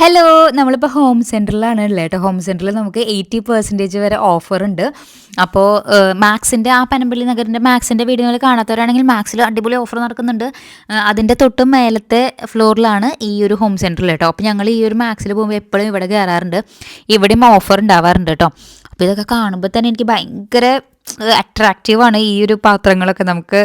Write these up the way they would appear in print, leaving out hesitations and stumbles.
Hello! നമ്മളിപ്പോൾ home സെൻറ്ററിലാണ് ഉള്ളത് കേട്ടോ. ഹോം സെൻറ്ററിൽ നമുക്ക് 80% വരെ ഓഫറുണ്ട്. അപ്പോൾ മാക്സിൻ്റെ ആ പനമ്പള്ളി നഗറിൻ്റെ മാക്സിൻ്റെ വീഡിയോകൾ കാണാത്തവരാണെങ്കിൽ മാക്സിൽ അടിപൊളി ഓഫർ നടക്കുന്നുണ്ട്. അതിൻ്റെ തൊട്ട് മേലത്തെ ഫ്ലോറിലാണ് ഈ ഒരു ഹോം സെൻറ്ററിൽ കേട്ടോ. അപ്പോൾ ഞങ്ങൾ ഈ ഒരു മാക്സിൽ പോകുമ്പോൾ എപ്പോഴും ഇവിടെ കയറാറുണ്ട്. ഇവിടെയും ഓഫർ ഉണ്ടാവാറുണ്ട് കേട്ടോ. അപ്പോൾ ഇതൊക്കെ കാണുമ്പോൾ തന്നെ എനിക്ക് ഭയങ്കര അട്രാക്റ്റീവാണ് ഈ ഒരു പാത്രങ്ങളൊക്കെ. നമുക്ക്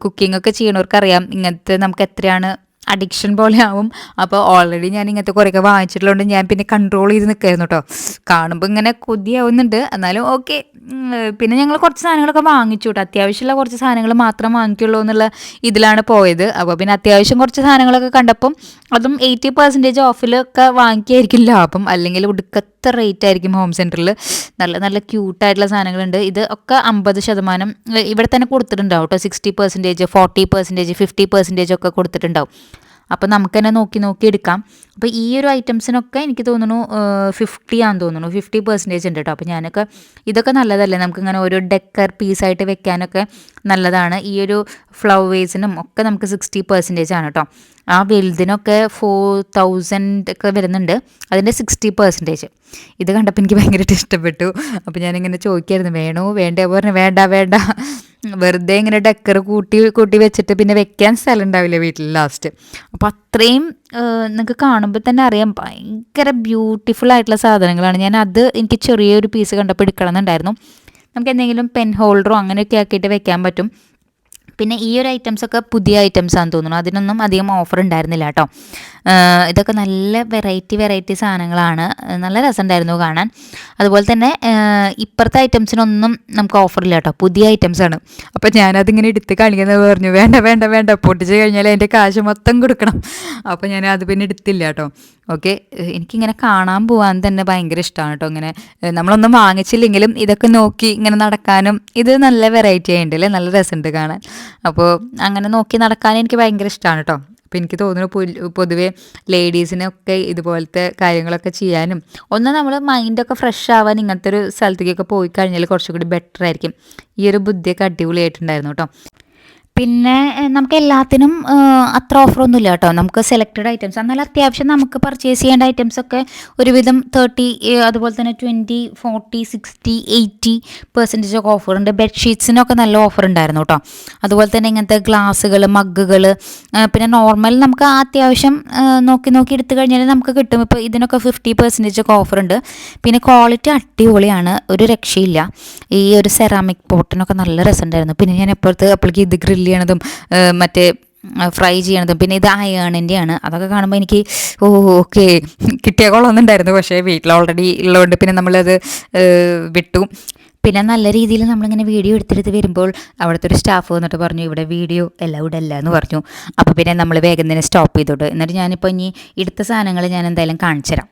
കുക്കിംഗ് ഒക്കെ ചെയ്യണവർക്കറിയാം ഇങ്ങനത്തെ നമുക്ക് എത്രയാണ് അഡിക്ഷൻ പോലെ ആവും. അപ്പോൾ ഓൾറെഡി ഞാൻ ഇങ്ങനത്തെ കുറേയൊക്കെ വാങ്ങിച്ചിട്ടുള്ളതുകൊണ്ട് ഞാൻ പിന്നെ കൺട്രോൾ ചെയ്ത് നിൽക്കായിരുന്നു കേട്ടോ. കാണുമ്പോൾ ഇങ്ങനെ കൊതിയാവുന്നുണ്ട്, എന്നാലും ഓക്കെ. പിന്നെ ഞങ്ങൾ കുറച്ച് സാധനങ്ങളൊക്കെ വാങ്ങിച്ചു കേട്ടോ. അത്യാവശ്യമുള്ള കുറച്ച് സാധനങ്ങൾ മാത്രം വാങ്ങിക്കുള്ളൂ എന്നുള്ള ഇതിലാണ് പോയത്. അപ്പോൾ പിന്നെ അത്യാവശ്യം കുറച്ച് സാധനങ്ങളൊക്കെ കണ്ടപ്പം അതും 80% ഓഫിലൊക്കെ വാങ്ങിക്കായിരിക്കും ലാഭം. അല്ലെങ്കിൽ ഒടുക്കത്തെ റേറ്റ് ആയിരിക്കും ഹോം സെൻറ്ററിൽ. നല്ല നല്ല ക്യൂട്ടായിട്ടുള്ള സാധനങ്ങളുണ്ട്. ഇത് ഒക്കെ 50% ഇവിടെ തന്നെ കൊടുത്തിട്ടുണ്ടാവും കേട്ടോ. 60%, 40%, 50% ഒക്കെ കൊടുത്തിട്ടുണ്ടാവും. അപ്പോൾ നമുക്ക് തന്നെ നോക്കി നോക്കി എടുക്കാം. അപ്പോൾ ഈ ഒരു ഐറ്റംസിനൊക്കെ എനിക്ക് തോന്നുന്നു 50 ആണെന്ന് തോന്നുന്നു, 50% ഉണ്ട് കേട്ടോ. അപ്പോൾ ഞാനൊക്കെ ഇതൊക്കെ നല്ലതല്ലേ, നമുക്കിങ്ങനെ ഓരോ ഡെക്കർ പീസായിട്ട് വെക്കാനൊക്കെ നല്ലതാണ്. ഈ ഒരു ഫ്ലവേഴ്സിനും ഒക്കെ നമുക്ക് 60% ആണ് കേട്ടോ. ആ വലുതിനൊക്കെ 4000 ഒക്കെ വരുന്നുണ്ട്, അതിൻ്റെ 60%. ഇത് കണ്ടപ്പോൾ എനിക്ക് ഭയങ്കരമായിട്ട് ഇഷ്ടപ്പെട്ടു. അപ്പോൾ ഞാനിങ്ങനെ ചോദിക്കായിരുന്നു വേണോ വേണ്ടേ, പറഞ്ഞു വേണ്ട വേണ്ട, വെറുതെ ഇങ്ങനെ ഡെക്കർ കൂട്ടി കൂട്ടി വെച്ചിട്ട് പിന്നെ വെക്കാൻ സ്ഥലം ഉണ്ടാവില്ല വീട്ടിൽ ലാസ്റ്റ്. അപ്പോൾ അത്രയും നിങ്ങൾക്ക് കാണുമ്പോൾ തന്നെ അറിയാം ഭയങ്കര ബ്യൂട്ടിഫുൾ ആയിട്ടുള്ള സാധനങ്ങളാണ്. എനിക്ക് ചെറിയൊരു പീസ് കണ്ടപ്പോൾ എടുക്കണം എന്നുണ്ടായിരുന്നു. നമുക്ക് എന്തെങ്കിലും പെൻ ഹോൾഡറോ അങ്ങനെയൊക്കെ ആക്കിയിട്ട് വെക്കാൻ പറ്റും. പിന്നെ ഈ ഒരു ഐറ്റംസൊക്കെ പുതിയ ഐറ്റംസാണെന്ന് തോന്നുന്നു, അതിനൊന്നും അധികം ഓഫർ ഉണ്ടായിരുന്നില്ല കേട്ടോ. ഇതൊക്കെ നല്ല വെറൈറ്റി സാധനങ്ങളാണ്, നല്ല രസമുണ്ടായിരുന്നു കാണാൻ. അതുപോലെ തന്നെ ഇപ്പുറത്തെ ഐറ്റംസിനൊന്നും നമുക്ക് ഓഫറില്ല കേട്ടോ, പുതിയ ഐറ്റംസാണ്. അപ്പോൾ ഞാനതിങ്ങനെ എടുത്ത് കാണിക്കുന്നത് പറഞ്ഞു വേണ്ട വേണ്ട വേണ്ട, പൊട്ടിച്ച് കഴിഞ്ഞാൽ അതിൻ്റെ കാശ് മൊത്തം കൊടുക്കണം. അപ്പോൾ ഞാൻ അത് പിന്നെ എടുത്തില്ല കേട്ടോ. ഓക്കെ, എനിക്കിങ്ങനെ കാണാൻ പോകാൻ തന്നെ ഭയങ്കര ഇഷ്ടമാണ് കേട്ടോ. ഇങ്ങനെ നമ്മളൊന്നും വാങ്ങിച്ചില്ലെങ്കിലും ഇതൊക്കെ നോക്കി ഇങ്ങനെ നടക്കാനും ഇത് നല്ല വെറൈറ്റി ആയിട്ടുണ്ടല്ലേ, നല്ല രസമുണ്ട് കാണാൻ. അപ്പോൾ അങ്ങനെ നോക്കി നടക്കാൻ എനിക്ക് ഭയങ്കര ഇഷ്ടമാണ് കേട്ടോ. അപ്പോൾ എനിക്ക് തോന്നുന്നു പൊതുവേ ലേഡീസിനൊക്കെ ഇതുപോലത്തെ കാര്യങ്ങളൊക്കെ ചെയ്യാനും നമ്മൾ മൈൻഡൊക്കെ ഫ്രഷ് ആവാൻ ഇങ്ങനത്തെ ഒരു സ്ഥലത്തേക്കൊക്കെ പോയി കഴിഞ്ഞാൽ കുറച്ചുകൂടി ബെറ്റർ ആയിരിക്കും. ഈ ഒരു ബുദ്ധിയൊക്കെ അടിപൊളിയായിട്ടുണ്ടായിരുന്നു കേട്ടോ. പിന്നെ നമുക്ക് എല്ലാത്തിനും അത്ര ഓഫറൊന്നുമില്ല കേട്ടോ. നമുക്ക് സെലക്റ്റഡ് ഐറ്റംസ്, എന്നാൽ അത്യാവശ്യം നമുക്ക് പർച്ചേസ് ചെയ്യേണ്ട ഐറ്റംസൊക്കെ ഒരുവിധം 30, അതുപോലെ തന്നെ 20, 40, 60, 80% ഒക്കെ ഓഫറുണ്ട്. ബെഡ്ഷീറ്റ്സിനൊക്കെ നല്ല ഓഫർ ഉണ്ടായിരുന്നു കേട്ടോ. അതുപോലെ തന്നെ ഇങ്ങനത്തെ ഗ്ലാസ്സുകൾ, മഗ്ഗുകൾ, പിന്നെ നോർമൽ നമുക്ക് അത്യാവശ്യം നോക്കി എടുത്തു കഴിഞ്ഞാൽ നമുക്ക് കിട്ടും. ഇപ്പോൾ ഇതിനൊക്കെ 50% ഒക്കെ ഓഫറുണ്ട്. പിന്നെ ക്വാളിറ്റി അടിപൊളിയാണ്, ഒരു രക്ഷയില്ല. ഈ ഒരു സെറാമിക് പോട്ടിനൊക്കെ നല്ല രസമുണ്ടായിരുന്നു. പിന്നെ ഞാൻ അപ്പോഴേക്ക് ഇത് ഗ്രില്ല് ചെയ്യണതും മറ്റേ ഫ്രൈ ചെയ്യണതും, പിന്നെ ഇത് അയേണിൻ്റെയാണ്. അതൊക്കെ കാണുമ്പോൾ എനിക്ക് ഓക്കെ കിട്ടിയ കൊള്ളൊന്നുണ്ടായിരുന്നു. പക്ഷേ വീട്ടിൽ ഓൾറെഡി ഉള്ളതുകൊണ്ട് പിന്നെ നമ്മളത് വിട്ടു. പിന്നെ നല്ല രീതിയിൽ നമ്മളിങ്ങനെ വീഡിയോ എടുത്തെടുത്ത് വരുമ്പോൾ അവിടുത്തെ ഒരു സ്റ്റാഫ് വന്നിട്ട് പറഞ്ഞു ഇവിടെ വീഡിയോ ഇവിടെ അല്ല എന്ന് പറഞ്ഞു. അപ്പോൾ പിന്നെ നമ്മൾ വേഗം തന്നെ സ്റ്റോപ്പ് ചെയ്തോട്ട്. എന്നിട്ട് ഞാനിപ്പോൾ ഇനി എടുത്ത സാധനങ്ങൾ ഞാൻ എന്തായാലും കാണിച്ചു തരാം.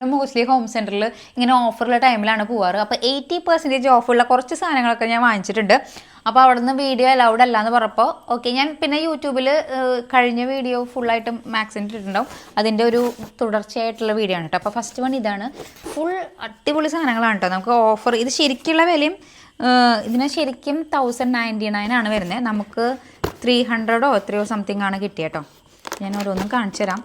മോസ്റ്റ്ലി ഹോം സെൻറ്ററിൽ ഇങ്ങനെ ഓഫറുള്ള ടൈമിലാണ് പോവാറ്. അപ്പോൾ 80% ഓഫറുള്ള കുറച്ച് സാധനങ്ങളൊക്കെ ഞാൻ വാങ്ങിച്ചിട്ടുണ്ട്. അപ്പോൾ അവിടെ നിന്ന് വീഡിയോ അലൗഡ് അല്ല എന്ന് പറഞ്ഞപ്പോൾ ഓക്കെ, ഞാൻ പിന്നെ യൂട്യൂബിൽ കഴിഞ്ഞ വീഡിയോ ഫുള്ളായിട്ട് മാക്സിമം ഇട്ടിട്ടുണ്ടാവും. അതിൻ്റെ ഒരു തുടർച്ചയായിട്ടുള്ള വീഡിയോ ആണ് കേട്ടോ. അപ്പോൾ ഫസ്റ്റ് വൺ ഇതാണ്. ഫുൾ അടിപൊളി സാധനങ്ങളാണ് കേട്ടോ. നമുക്ക് ഓഫർ, ഇത് ശരിക്കുള്ള വിലയും ഇതിന് ശരിക്കും 1099 ആണ് വരുന്നത്. നമുക്ക് 300 എത്രയോ സംതിങ് ആണ് കിട്ടിയ കേട്ടോ. ഞാൻ ഓരോന്നും കാണിച്ചു തരാം.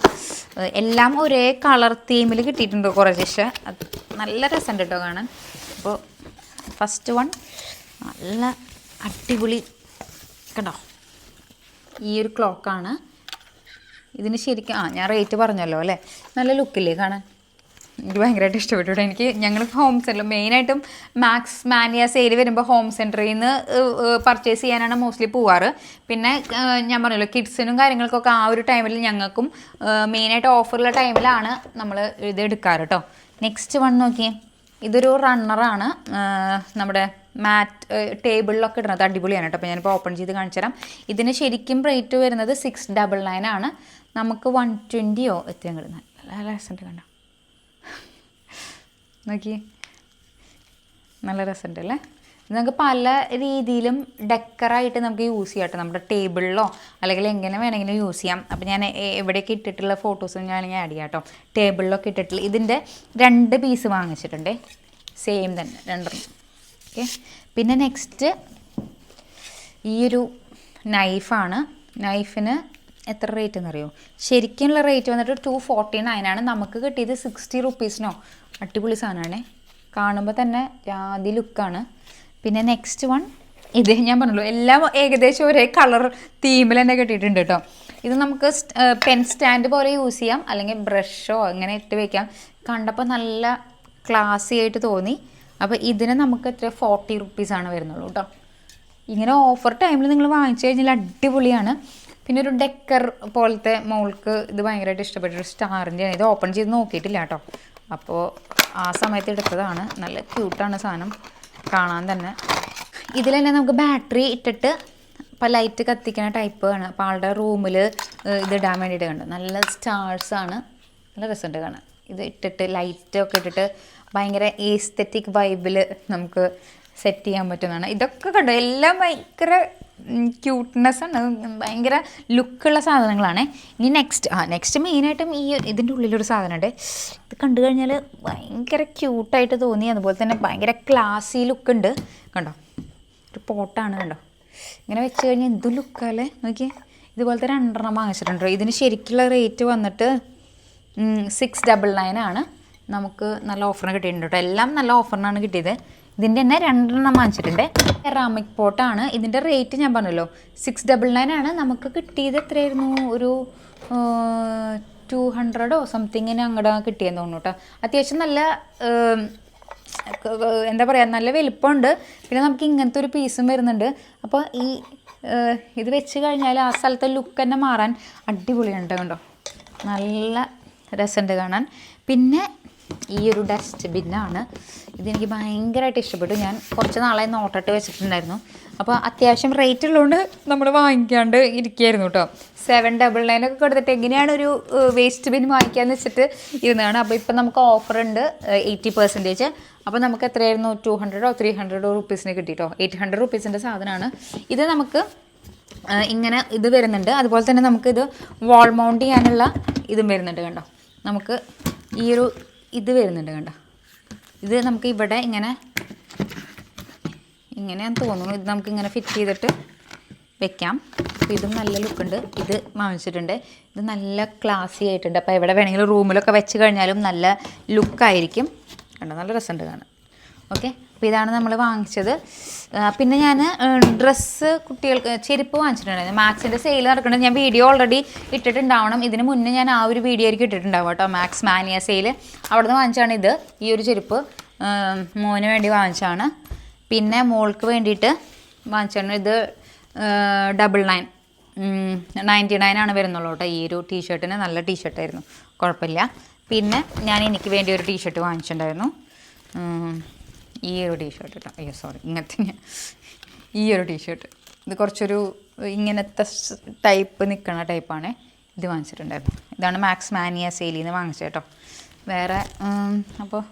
എല്ലാം ഒരേ കളർ തീമിൽ കിട്ടിയിട്ടുണ്ട് കുറച്ച്. അത് നല്ല രസമുണ്ട് കേട്ടോ കാണാൻ. അപ്പോൾ ഫസ്റ്റ് വൺ നല്ല അടിപൊളി കണ്ടോ, ഈ ഒരു ക്ലോക്കാണ്. ഇതിന് ശരിക്കും ഞാൻ റേറ്റ് പറഞ്ഞല്ലോ അല്ലേ, നല്ല ലുക്കില്ലേ കാണാൻ. എനിക്ക് ഭയങ്കരമായിട്ട് ഇഷ്ടപ്പെട്ടു. ഞങ്ങൾ ഹോം സെൻറ്റർ മെയിനായിട്ടും മാക്സ് മാനിയ സെയിൽ വരുമ്പോൾ ഹോം സെൻറ്ററിൽ നിന്ന് പർച്ചേസ് ചെയ്യാനാണ് മോസ്റ്റ്ലി പോവാറ്. പിന്നെ ഞാൻ പറഞ്ഞല്ലോ കിഡ്സിനും കാര്യങ്ങൾക്കൊക്കെ ആ ഒരു ടൈമിൽ ഞങ്ങൾക്കും മെയിനായിട്ട് ഓഫറുള്ള ടൈമിലാണ് നമ്മൾ ഇത് എടുക്കാറ് കേട്ടോ. നെക്സ്റ്റ് വൺ നോക്കിയേ, ഇതൊരു റണ്ണറാണ്. നമ്മുടെ മാറ്റ് ടേബിളിലൊക്കെ ഇടുന്നത് അടിപൊളിയാണ് കേട്ടോ. അപ്പോൾ ഞാനിപ്പോൾ ഓപ്പൺ ചെയ്ത് കാണിച്ചു തരാം. ഇതിന് ശരിക്കും റേറ്റ് വരുന്നത് 699 ആണ്. നമുക്ക് 120 എത്തിയാൽ കിട്ടുന്നത്. നല്ല രസമുണ്ട് കണ്ടോ, നോക്കി നല്ല രസമുണ്ട് അല്ലേ. നമുക്ക് പല രീതിയിലും ഡെക്കറായിട്ട് നമുക്ക് യൂസ് ചെയ്യാം കേട്ടോ. നമ്മുടെ ടേബിളിലോ അല്ലെങ്കിൽ എങ്ങനെ വേണമെങ്കിലും യൂസ് ചെയ്യാം. അപ്പോൾ ഞാൻ എവിടെയൊക്കെ ഇട്ടിട്ടുള്ള ഫോട്ടോസും ഞാനിങ്ങനെ ആഡ് ചെയ്യാം കേട്ടോ. ടേബിളിലൊക്കെ ഇട്ടിട്ടുള്ള ഇതിൻ്റെ 2 പീസ് വാങ്ങിച്ചിട്ടുണ്ട്, സെയിം തന്നെ 2. ഓക്കെ, പിന്നെ നെക്സ്റ്റ് ഈ ഒരു നൈഫാണ്. നൈഫിന് എത്ര റേറ്റ് എന്നറിയോ? ശരിക്കുള്ള റേറ്റ് വന്നിട്ട് 249 ആണ്. നമുക്ക് കിട്ടിയത് 60 റുപ്പീസിനോ. അടിപൊളി സാധനമാണേ, കാണുമ്പോൾ തന്നെ ജാതി ലുക്കാണ്. പിന്നെ നെക്സ്റ്റ് വൺ, ഇത് ഞാൻ പറഞ്ഞല്ലോ എല്ലാം ഏകദേശം ഒരേ കളർ തീമിൽ തന്നെ കിട്ടിയിട്ടുണ്ട് കേട്ടോ. ഇത് നമുക്ക് പെൻ സ്റ്റാൻഡ് പോലെ യൂസ് ചെയ്യാം, അല്ലെങ്കിൽ ബ്രഷോ അങ്ങനെ ഇട്ട് വയ്ക്കാം. കണ്ടപ്പോൾ നല്ല ക്ലാസി ആയിട്ട് തോന്നി. അപ്പോൾ ഇതിന് നമുക്ക് എത്ര 40 റുപ്പീസാണ് വരുന്നുള്ളൂ കേട്ടോ. ഇങ്ങനെ ഓഫർ ടൈമിൽ നിങ്ങൾ വാങ്ങിച്ചു കഴിഞ്ഞാൽ അടിപൊളിയാണ്. പിന്നെ ഒരു ഡെക്കർ പോലത്തെ മോൾക്ക് ഇത് ഭയങ്കരമായിട്ട് ഇഷ്ടപ്പെട്ടൊരു സ്റ്റാറിൻ്റെയാണ്. ഇത് ഓപ്പൺ ചെയ്ത് നോക്കിയിട്ടില്ല കേട്ടോ. അപ്പോൾ ആ സമയത്ത് എടുത്തതാണ്. നല്ല ക്യൂട്ടാണ് സാധനം കാണാൻ തന്നെ. ഇതിൽ തന്നെ നമുക്ക് ബാറ്ററി ഇട്ടിട്ട് ഇപ്പോൾ ലൈറ്റ് കത്തിക്കുന്ന ടൈപ്പ് ആണ്. അപ്പോൾ ആളുടെ റൂമിൽ ഇത് ഇടാൻ വേണ്ടിയിട്ട് കണ്ടു. നല്ല സ്റ്റാർസാണ്, നല്ല രസമുണ്ട് കാണാൻ. ഇത് ഇട്ടിട്ട് ലൈറ്റൊക്കെ ഇട്ടിട്ട് ഭയങ്കര ഏസ്തെറ്റിക് വൈബിൽ നമുക്ക് സെറ്റ് ചെയ്യാൻ പറ്റുന്നതാണ്. ഇതൊക്കെ കണ്ടോ, എല്ലാം ഭയങ്കര ക്യൂട്ട്നെസ്സാണ്, ഭയങ്കര ലുക്കുള്ള സാധനങ്ങളാണ്. ഇനി നെക്സ്റ്റ് മെയിനായിട്ടും ഇതിൻ്റെ ഉള്ളിലൊരു സാധനമുണ്ട്. ഇത് കണ്ടു കഴിഞ്ഞാൽ ഭയങ്കര ക്യൂട്ടായിട്ട് തോന്നി. അതുപോലെ തന്നെ ഭയങ്കര ക്ലാസി ലുക്കുണ്ട്. കണ്ടോ, ഒരു പോട്ടാണ് കണ്ടോ. ഇങ്ങനെ വെച്ച് കഴിഞ്ഞാൽ എന്ത് ലുക്കല്ലേ നോക്കി. ഇതുപോലത്തെ 2 വാങ്ങിച്ചിട്ടുണ്ടോ. ഇതിന് ശരിക്കുള്ള റേറ്റ് വന്നിട്ട് 699 ആണ്. നമുക്ക് നല്ല ഓഫറിന് കിട്ടിയിട്ടുണ്ട് കേട്ടോ. എല്ലാം നല്ല ഓഫറിനാണ് കിട്ടിയത്. ഇതിൻ്റെ തന്നെ 2 വാങ്ങിച്ചിട്ടുണ്ട്. സെറാമിക് പോട്ടാണ്. ഇതിൻ്റെ റേറ്റ് ഞാൻ പറഞ്ഞല്ലോ 699 ആണ്. നമുക്ക് കിട്ടിയത് എത്രയായിരുന്നു, ഒരു 200 സംതിങ്ങിന് അങ്ങോട്ട് കിട്ടിയെന്ന് തോന്നുന്നു കേട്ടോ. അത്യാവശ്യം നല്ല എന്താ പറയുക, നല്ല വലിപ്പമുണ്ട്. പിന്നെ നമുക്ക് ഇങ്ങനത്തെ ഒരു പീസും വരുന്നുണ്ട്. അപ്പോൾ ഇത് വെച്ച് കഴിഞ്ഞാൽ ആ സ്ഥലത്തെ ലുക്ക് തന്നെ മാറാൻ അടിപൊളിയുണ്ട് കണ്ടോ. നല്ല രസമുണ്ട് കാണാൻ. പിന്നെ ഈ ഒരു ഡസ്റ്റ് ബിന്നാണ്. ഇതെനിക്ക് ഭയങ്കരമായിട്ട് ഇഷ്ടപ്പെട്ടു. ഞാൻ കുറച്ച് നാളായി നോട്ടിട്ട് വെച്ചിട്ടുണ്ടായിരുന്നു. അപ്പോൾ അത്യാവശ്യം റേറ്റ് ഉള്ളതുകൊണ്ട് നമ്മൾ വാങ്ങിക്കാണ്ട് ഇരിക്കുകയായിരുന്നു കേട്ടോ. 799 ഒക്കെ കൊടുത്തിട്ട് എങ്ങനെയാണ് ഒരു വേസ്റ്റ് ബിൻ വാങ്ങിക്കാമെന്ന് വെച്ചിട്ട് ഇരുന്നതാണ്. അപ്പോൾ ഇപ്പം നമുക്ക് ഓഫറുണ്ട് 80%. അപ്പോൾ നമുക്ക് എത്രയായിരുന്നു, 200 300 റുപ്പീസിന് കിട്ടിയിട്ടോ. 800 റുപ്പീസിൻ്റെ സാധനമാണ് ഇത്. നമുക്ക് ഇങ്ങനെ ഇത് വരുന്നുണ്ട്. അതുപോലെ തന്നെ നമുക്കിത് വാൾ മൗണ്ട് ചെയ്യാനുള്ള ഇതും വരുന്നുണ്ട് കണ്ടോ. നമുക്ക് ഈ ഒരു ഇത് വരുന്നുണ്ട് കണ്ടോ. ഇത് നമുക്ക് ഇവിടെ ഇങ്ങനെയാന്ന് തോന്നുന്നു. ഇത് നമുക്ക് ഇങ്ങനെ ഫിറ്റ് ചെയ്തിട്ട് വെക്കാം. അപ്പോൾ ഇതും നല്ല ലുക്കുണ്ട്. ഇത് വാങ്ങിച്ചിട്ടുണ്ട്. ഇത് നല്ല ക്ലാസി ആയിട്ടുണ്ട്. അപ്പോൾ എവിടെ വേണമെങ്കിലും റൂമിലൊക്കെ വെച്ച് കഴിഞ്ഞാലും നല്ല ലുക്കായിരിക്കും കണ്ടോ. നല്ല രസമുണ്ട് കാണാൻ. ഓക്കെ, അപ്പോൾ ഇതാണ് നമ്മൾ വാങ്ങിച്ചത്. പിന്നെ ഞാൻ ഡ്രസ്സ് കുട്ടികൾക്ക് ചെരുപ്പ് വാങ്ങിച്ചിട്ടുണ്ടായിരുന്നു. മാക്സിൻ്റെ സെയിൽ നടക്കുന്നത് ഞാൻ വീഡിയോ ഓൾറെഡി ഇട്ടിട്ടുണ്ടാവണം. ഇതിന് മുന്നേ ഞാൻ ആ ഒരു വീഡിയോ ആയിരിക്കും ഇട്ടിട്ടുണ്ടാവും കേട്ടോ. മാക്സ് മാനിയ സെയിൽ അവിടെ നിന്ന് വാങ്ങിച്ചാണ് ഇത്. ഈ ഒരു ചെരുപ്പ് മോന് വേണ്ടി വാങ്ങിച്ചാണ്. പിന്നെ മോൾക്ക് വേണ്ടിയിട്ട് വാങ്ങിച്ചാണ് ഇത് 99 ആണ് വരുന്നുള്ളൂ കേട്ടോ. ഈ ഒരു ടീഷർട്ടിന് നല്ല ടീഷർട്ടായിരുന്നു, കുഴപ്പമില്ല. പിന്നെ ഞാൻ എനിക്ക് വേണ്ടി ഒരു ടീഷർട്ട് വാങ്ങിച്ചിട്ടുണ്ടായിരുന്നു. ഈ ഒരു ടീഷർട്ട് കേട്ടോ. അയ്യോ സോറി, ഈ ഒരു ടീഷർട്ട്. ഇത് കുറച്ചൊരു ഇങ്ങനത്തെ ടൈപ്പ് നിൽക്കണ ടൈപ്പാണ്. ഇത് വാങ്ങിച്ചിട്ടുണ്ടായിരുന്നു. ഇതാണ് മാക്സ് മാനിയ സെയിലിൽ നിന്ന് വാങ്ങിച്ചത് കേട്ടോ. വേറെ അപ്പോൾ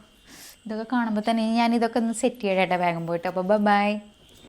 ഇതൊക്കെ കാണുമ്പോൾ തന്നെ ഞാനിതൊക്കെ ഒന്ന് സെറ്റ് ചെയ്യട്ടെ വേഗം പോയിട്ട്. അപ്പോൾ ബൈ.